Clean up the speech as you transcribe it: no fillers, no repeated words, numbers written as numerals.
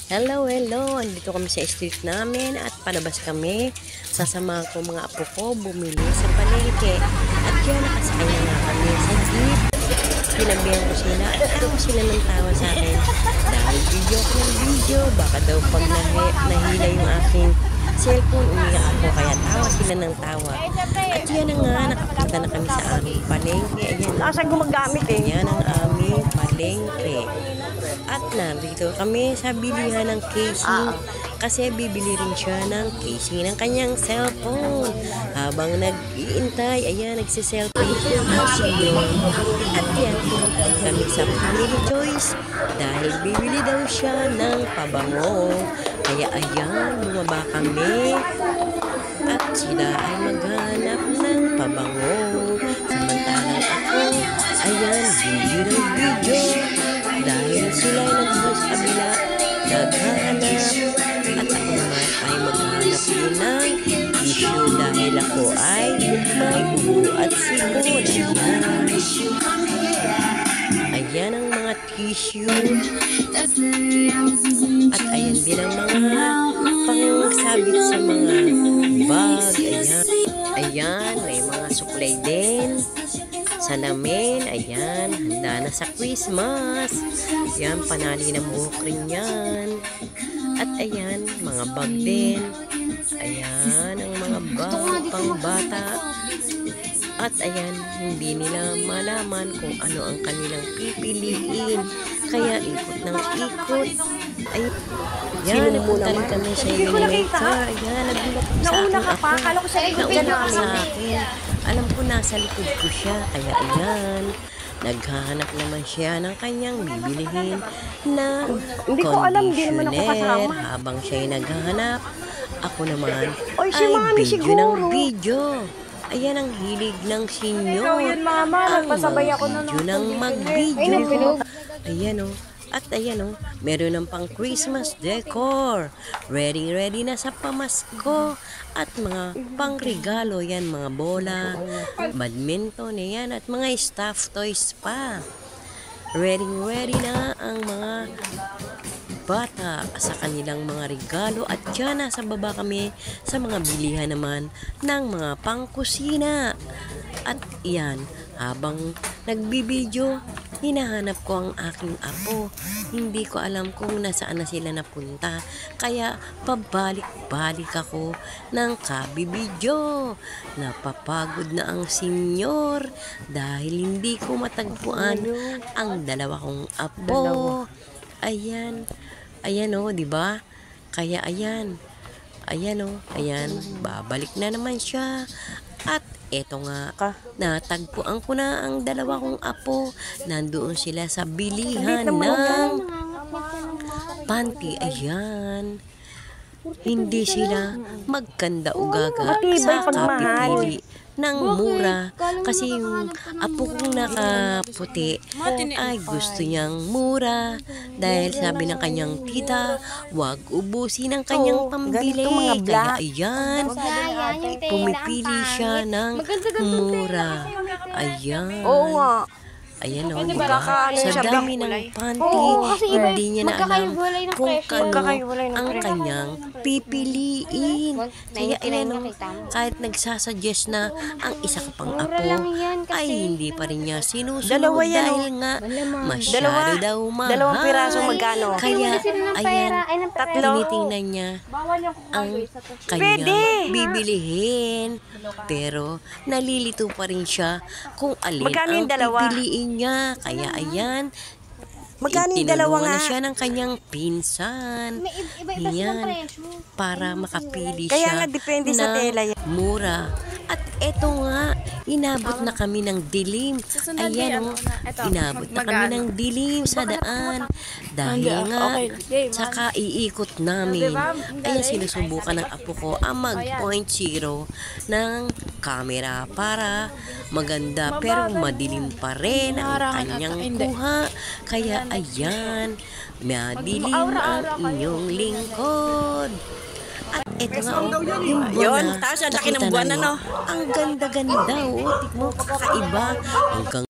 Hello, hello! Andito kami sa street namin at palabas kami. Sasama ko mga apo ko bumili sa palengke. At yan, nakasakay na nga kami sa jeep. Pinabihan ko sila at ako sila ng tawa sa akin. Dahil video ko ng video, baka daw pag nahila yung aking cellphone, umiyak ako. Kaya tawa sila ng tawa. At yan na nga, nakapunta na kami sa aming palengke. Ayan, Saan gumagamit eh? yan ang aming palengke. At narito kami sa bilihan ng casing kasi bibili rin siya ng casing ng kanyang cellphone. Habang nag-iintay, ayan, nagsiselfie ang sinyon. At yan, pumunta kami sa Family Choice dahil bibili daw siya ng pabango. Kaya ayan, bumaba kami at sila ay maghanap ng pabango. Samantalang ako, ayan, video ng video. Dahil sila ay nagpunta sa kabila, naghahanap, at ako naman ay maghahanap din ng tissue dahil ako ay may ubo at sipon. Ayan ang mga tissue. At ayan din ang mga pangsabit sa mga bag. Ayan, may mga suklay din. Salamin, ayan, handa na sa Christmas. Ayan, panali ng buhok rin yan. At ayan, mga bag din. Ayan, ang mga bag pang bata. At ayan, hindi nila malaman kung ano ang kanilang pipiliin. Kaya ikot ng ikot. Ayan, napunta rin kami sa Illuminator. Ayan, nagulat ko sa aking ako. Nauna sa akin. Alam ko nasa likod ko siya, kaya ayan, naghahanap naman siya ng kanyang bibilihin na conditioner. Habang siya'y naghahanap, ako naman ay video ng video. Ayan ang hilig ng senyor. Ang video ng mag-video. Ayan o. At ayan o, meron ng pang Christmas decor. Ready na sa pamasko. At mga pang regalo yan, mga bola, badminton, yan, at mga stuffed toys pa. Ready na ang mga bata sa kanilang mga regalo. At dyan nasa baba kami sa mga bilihan naman ng mga pangkusina. At yan, habang nagbibideo, hinahanap ko ang aking apo. Hindi ko alam kung nasaan na sila napunta. Kaya pabalik-balik ako ng kabibidyo. Napapagod na ang senyor dahil hindi ko matagpuan ang dalawa kong apo. Ayan. Ayan o, diba? Kaya ayan. Ayan o. Ayan. Babalik na naman siya. At eto nga, natagpuan ko na ang dalawa kong apo. Nandoon sila sa bilihan ng panty. Ayan. Hindi sila magkanda ugaga sa kapipili ng mura. Kasi yung apo kong nakaputi ay gusto niyang mura. Dahil sabi ng kanyang tita, wag ubusin ang kanyang pambili. Kaya ayan, pumipili siya ng mura. Ayan. Ayan o, diba? Sa dami ng panty, hindi niya na alam kung kano ang kanyang pipiliin. Kaya ayan o, kahit nagsasuggest na ang isa ka pang apo, ay hindi pa rin niya sinusunod dahil nga masyado daw mahal. Dalawang pirasong magkano? Kaya ayan, tinitingnan niya ang kanyang bibilihin. Pero nalilito pa rin siya kung alin ang pipiliin niya. Kaya ayan, tinulungan na siya ng kanyang pinsan. Yan, para makapili siya ng mura. At eto nga, inabot na kami ng dilim. Ayan o, inabot na kami ng dilim sa daan. Dahil nga, saka iikot namin. Ayan, sinusubukan ng apo ko ang mag-point zero ng camera para maganda pero madilim pa rin ang kanyang kuha. Kaya ayan, madilim ang inyong lingkod. At eto nga yung buwan na, tapos ang laki ng buwan na, no? Ang ganda-ganda, tignan mo, kakaiba. Hanggang